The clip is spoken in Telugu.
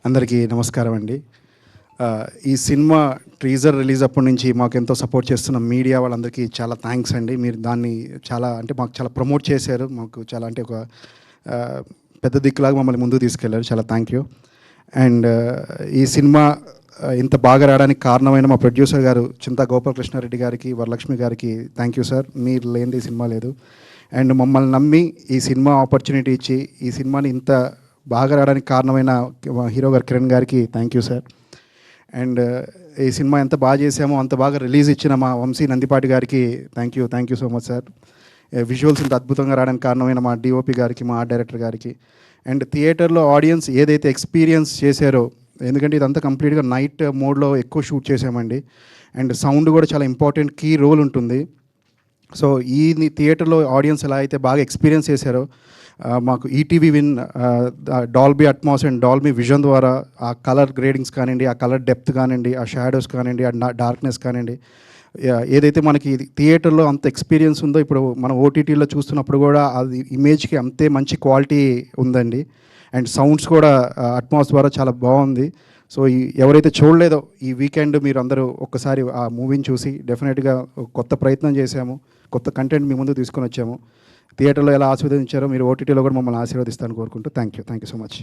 అందరికీ నమస్కారం అండి. ఈ సినిమా టీజర్ రిలీజ్ అప్పటి నుంచి మాకు ఎంతో సపోర్ట్ చేస్తున్న మీడియా వాళ్ళందరికీ చాలా థ్యాంక్స్ అండి. మీరు దాన్ని చాలా అంటే మాకు చాలా ప్రమోట్ చేశారు. మాకు చాలా అంటే ఒక పెద్ద దిక్కులాగా మమ్మల్ని ముందుకు తీసుకెళ్లారు. చాలా థ్యాంక్ యూ. అండ్ ఈ సినిమా ఇంత బాగా రావడానికి కారణమైన మా ప్రొడ్యూసర్ గారు చింతా గోపాలకృష్ణారెడ్డి గారికి, వరలక్ష్మి గారికి థ్యాంక్ యూ సార్. మీరు లేనిది ఈ సినిమా లేదు. అండ్ మమ్మల్ని నమ్మి ఈ సినిమా ఆపర్చునిటీ ఇచ్చి ఈ సినిమాని ఇంత బాగా రావడానికి కారణమైన హీరో గారు కిరణ్ గారికి థ్యాంక్ యూ సార్. అండ్ ఈ సినిమా ఎంత బాగా చేసామో అంత బాగా రిలీజ్ ఇచ్చిన మా వంశీ నందిపాటి గారికి thank you so much sir. Visuals ఇంత అద్భుతంగా రావడానికి కారణమైన మా డిఓపి గారికి, మా ఆర్ట్ డైరెక్టర్ గారికి. అండ్ థియేటర్లో ఆడియన్స్ ఏదైతే ఎక్స్పీరియన్స్ చేశారో, ఎందుకంటే ఇదంతా కంప్లీట్గా నైట్ మోడ్లో ఎక్కువ షూట్ చేసామండి. అండ్ సౌండ్ కూడా చాలా ఇంపార్టెంట్ కీ రోల్ ఉంటుంది. సో ఈ థియేటర్లో ఆడియన్స్ ఎలా అయితే బాగా ఎక్స్పీరియన్స్ చేశారో, మాకు ETV win Dolby Atmos and Dolby vision ద్వారా ఆ కలర్ గ్రేడింగ్స్ కానివ్వండి, ఆ కలర్ డెప్త్ కానివ్వండి, ఆ షాడోస్ కానివ్వండి, ఆ డార్క్నెస్ కానివ్వండి, ఏదైతే మనకి థియేటర్లో అంత ఎక్స్పీరియన్స్ ఉందో ఇప్పుడు మనం ఓటీటీలో చూస్తున్నప్పుడు కూడా అది ఇమేజ్కి అంతే మంచి క్వాలిటీ ఉందండి. అండ్ సౌండ్స్ కూడా అట్మాస్ ద్వారా చాలా బాగుంది. సో ఎవరైతే చూడలేదో ఈ వీకెండ్ మీరు అందరూ ఒక్కసారి ఆ మూవీని చూసి డెఫినెట్గా కొత్త ప్రయత్నం చేశాము, కొత్త కంటెంట్ మీ ముందు తీసుకొని వచ్చాము. థియేటర్లో ఎలా ఆశీర్వదించారో మీరు ఓటీటీలో కూడా మమ్మల్ని ఆశీర్వదిస్తారని కోరుకుంటూ థ్యాంక్ యూ సో మచ్.